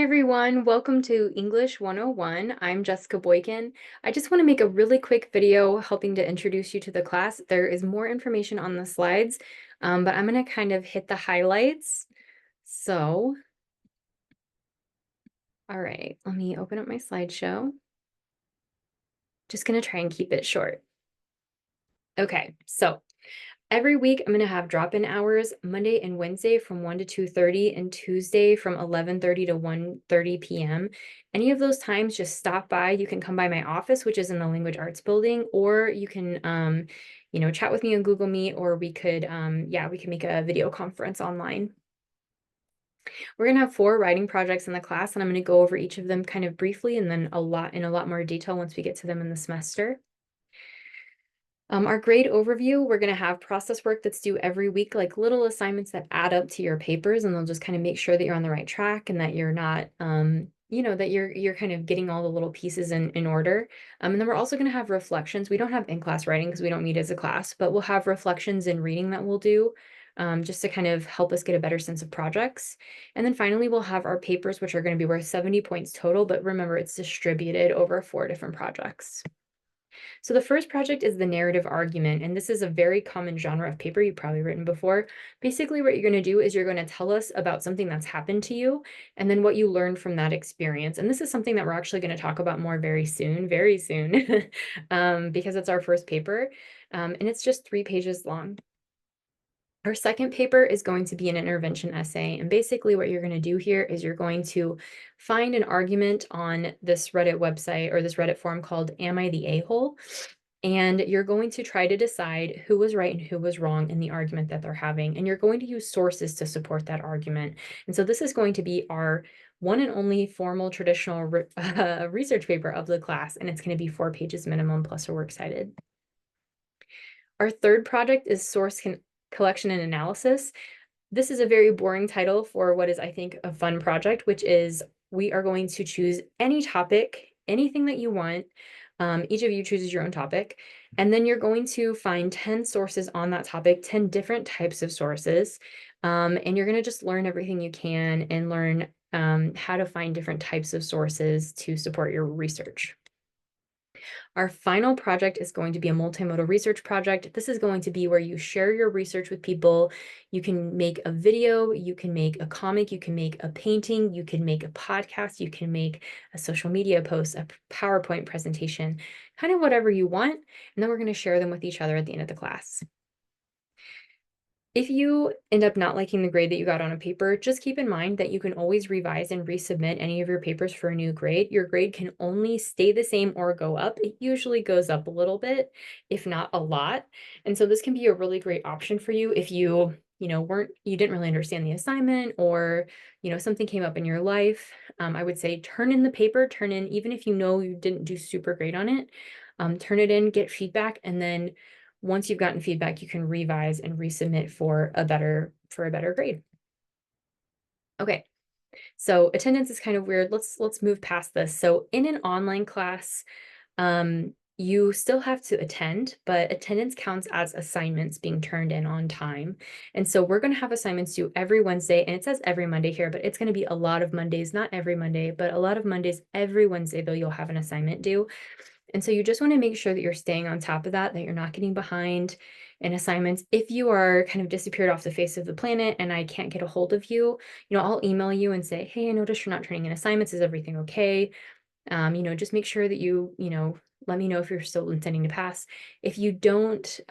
everyone, welcome to English 101. I'm Jessica Boykin. I just want to make a really quick video helping to introduce you to the class. There is more information on the slides, but I'm going to kind of hit the highlights. So, all right, let me open up my slideshow. Just going to try and keep it short. Okay, so every week, I'm going to have drop-in hours Monday and Wednesday from 1 to 2:30 and Tuesday from 11:30 to 1:30 p.m. Any of those times, just stop by. You can come by my office, which is in the Language Arts Building, or you can, chat with me on Google Meet, or we could, we can make a video conference online. We're going to have 4 writing projects in the class, and I'm going to go over each of them kind of briefly and then in a lot more detail once we get to them in the semester. Our grade overview, we're going to have process work that's due every week, like little assignments that add up to your papers, and they'll just kind of make sure that you're on the right track and that you're not, that you're kind of getting all the little pieces in order. And then we're also going to have reflections. We don't have in-class writing because we don't meet as a class, but we'll have reflections in reading that we'll do just to kind of help us get a better sense of projects. And then finally, we'll have our papers, which are going to be worth 70 points total, but remember, it's distributed over 4 different projects. So the first project is the narrative argument, and this is a very common genre of paper you've probably written before. Basically, what you're going to do is you're going to tell us about something that's happened to you, and then what you learned from that experience. And this is something that we're actually going to talk about more very soon, because it's our first paper, and it's just 3 pages long. Our second paper is going to be an intervention essay. And basically what you're going to do here is you're going to find an argument on this Reddit website or this Reddit forum called Am I the A-hole? And you're going to try to decide who was right and who was wrong in the argument that they're having. And you're going to use sources to support that argument. And so this is going to be our one and only formal traditional research paper of the class. And it's going to be 4 pages minimum plus a works cited. Our third project is source collection and analysis. This is a very boring title for what is, I think, a fun project, which is we are going to choose any topic, anything that you want. Each of you chooses your own topic, and then you're going to find 10 sources on that topic, 10 different types of sources, and you're going to just learn everything you can and learn how to find different types of sources to support your research. Our final project is going to be a multimodal research project. This is going to be where you share your research with people. You can make a video, you can make a comic, you can make a painting, you can make a podcast, you can make a social media post, a PowerPoint presentation, kind of whatever you want. And then we're going to share them with each other at the end of the class. If you end up not liking the grade that you got on a paper, just keep in mind that you can always revise and resubmit any of your papers for a new grade. Your grade can only stay the same or go up. It usually goes up a little bit, if not a lot. And so this can be a really great option for you if you didn't really understand the assignment, or something came up in your life. I would say turn in the paper, even if you didn't do super great on it, turn it in, get feedback, and then once you've gotten feedback, you can revise and resubmit for a better grade. Okay, so attendance is kind of weird. Let's move past this. So in an online class, you still have to attend, but attendance counts as assignments being turned in on time. And so we're going to have assignments due every Wednesday, and it says every Monday here, but it's going to be a lot of Mondays, not every Monday, but a lot of Mondays every Wednesday, though you'll have an assignment due. And so you just want to make sure that you're staying on top of that you're not getting behind in assignments. If you are kind of disappeared off the face of the planet and I can't get a hold of you, I'll email you and say, hey, I noticed you're not turning in assignments. Is everything okay? Just make sure that you let me know if you're still intending to pass. If you don't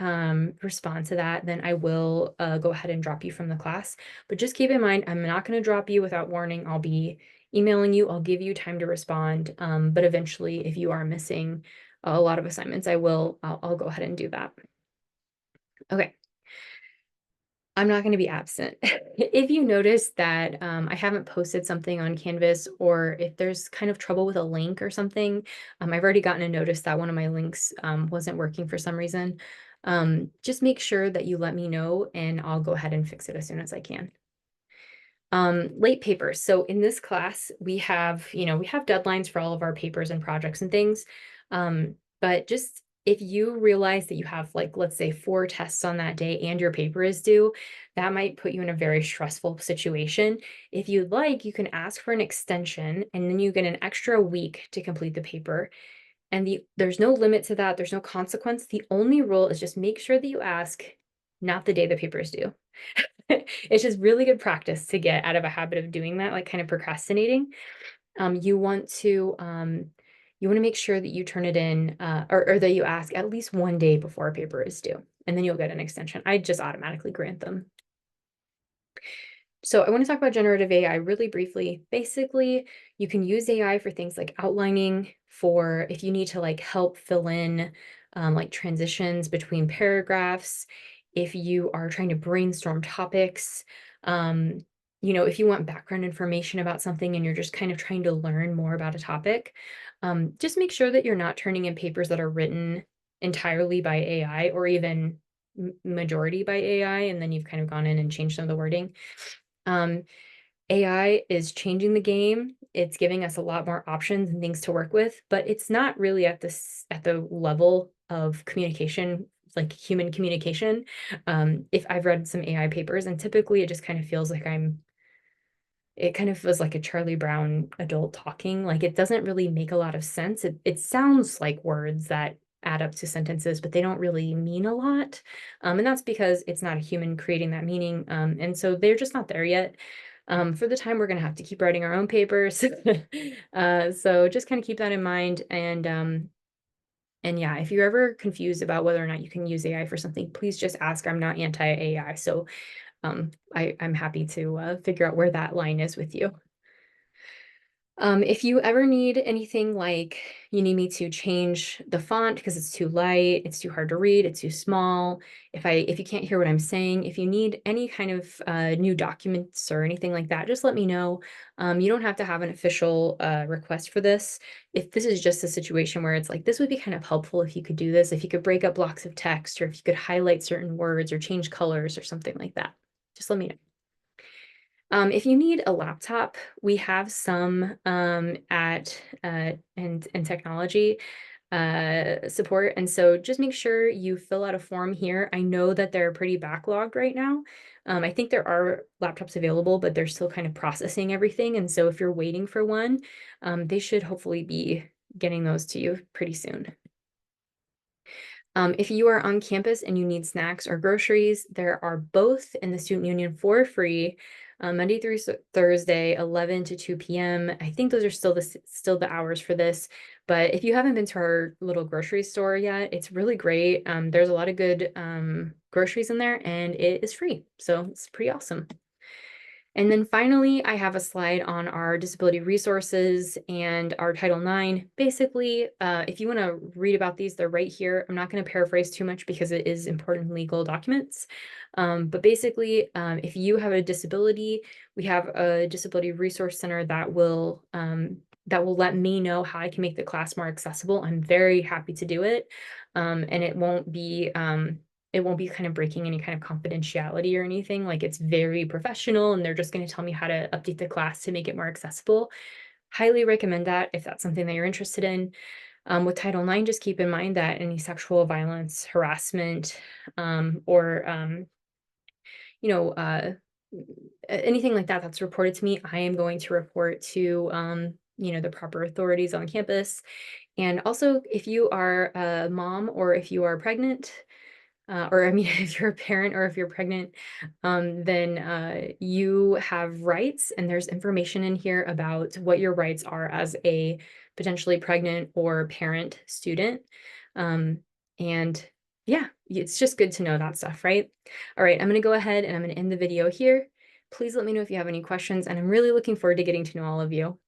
respond to that, then I will go ahead and drop you from the class. But just keep in mind, I'm not going to drop you without warning. I'll be emailing you. I'll give you time to respond. But eventually, if you are missing a lot of assignments, I'll go ahead and do that. Okay. I'm not going to be absent. If you notice that I haven't posted something on Canvas, or if there's kind of trouble with a link or something, I've already gotten a notice that one of my links wasn't working for some reason. Just make sure that you let me know, and I'll go ahead and fix it as soon as I can. Late papers. So in this class, we have deadlines for all of our papers and projects and things. But just if you realize that you have, like, let's say 4 tests on that day and your paper is due, that might put you in a very stressful situation. If you'd like, you can ask for an extension, and then you get an extra week to complete the paper. And there's no limit to that, there's no consequence. The only rule is just make sure that you ask not the day the paper is due. It's just really good practice to get out of a habit of doing that, like, kind of procrastinating. Um, you want to, um, you wanna make sure that you turn it in, or that you ask at least 1 day before a paper is due, and then you'll get an extension. I just automatically grant them. So I want to talk about generative AI really briefly. Basically, you can use AI for things like outlining, for if you need to like help fill in like transitions between paragraphs, if you are trying to brainstorm topics, um, if you want background information about something and you're just kind of trying to learn more about a topic, just make sure that you're not turning in papers that are written entirely by AI or even majority by AI, and then you've kind of gone in and changed some of the wording. um, AI is changing the game. It's giving us a lot more options and things to work with, but it's not really at the level of communication, like human communication. If I've read some AI papers, and typically it just kind of feels like it kind of feels like a Charlie Brown adult talking. Like it doesn't really make a lot of sense. It sounds like words that add up to sentences, but they don't really mean a lot. And that's because it's not a human creating that meaning. And so they're just not there yet. For the time, we're going to have to keep writing our own papers. So just kind of keep that in mind. And yeah, if you're ever confused about whether or not you can use AI for something, please just ask. I'm not anti-AI, so I'm happy to figure out where that line is with you. If you ever need anything, like you need me to change the font because it's too light, it's too hard to read, it's too small, if you can't hear what I'm saying, if you need any kind of new documents or anything like that, just let me know. You don't have to have an official request for this. If this is just a situation where it's like, this would be kind of helpful if you could do this, if you could break up blocks of text, or if you could highlight certain words or change colors or something like that, just let me know. If you need a laptop, we have some at and technology support. And so just make sure you fill out a form here. I know that they're pretty backlogged right now. I think there are laptops available, but they're still kind of processing everything. And so if you're waiting for one, they should hopefully be getting those to you pretty soon. If you are on campus and you need snacks or groceries, there are both in the Student Union for free, Monday through Thursday, 11 to 2 p.m. I think those are still the hours for this. But if you haven't been to our little grocery store yet, it's really great. There's a lot of good groceries in there, and it is free. So it's pretty awesome. And then finally, I have a slide on our disability resources and our Title IX. Basically, if you want to read about these, they're right here. I'm not going to paraphrase too much because it is important legal documents. But basically, if you have a disability, we have a disability resource center that will let me know how I can make the class more accessible. I'm very happy to do it. And it won't be kind of breaking any kind of confidentiality or anything. Like, it's very professional, and they're just going to tell me how to update the class to make it more accessible. Highly recommend that if that's something that you're interested in. With Title IX, just keep in mind that any sexual violence, harassment, or you know, anything like that that's reported to me, I am going to report to the proper authorities on campus. And also, if you are a mom or if you are pregnant, or I mean, if you're a parent or if you're pregnant, then you have rights, and there's information in here about what your rights are as a potentially pregnant or parent student. Um, and yeah, it's just good to know that stuff, right? All right, I'm going to go ahead and I'm going to end the video here. Please let me know if you have any questions, and I'm really looking forward to getting to know all of you.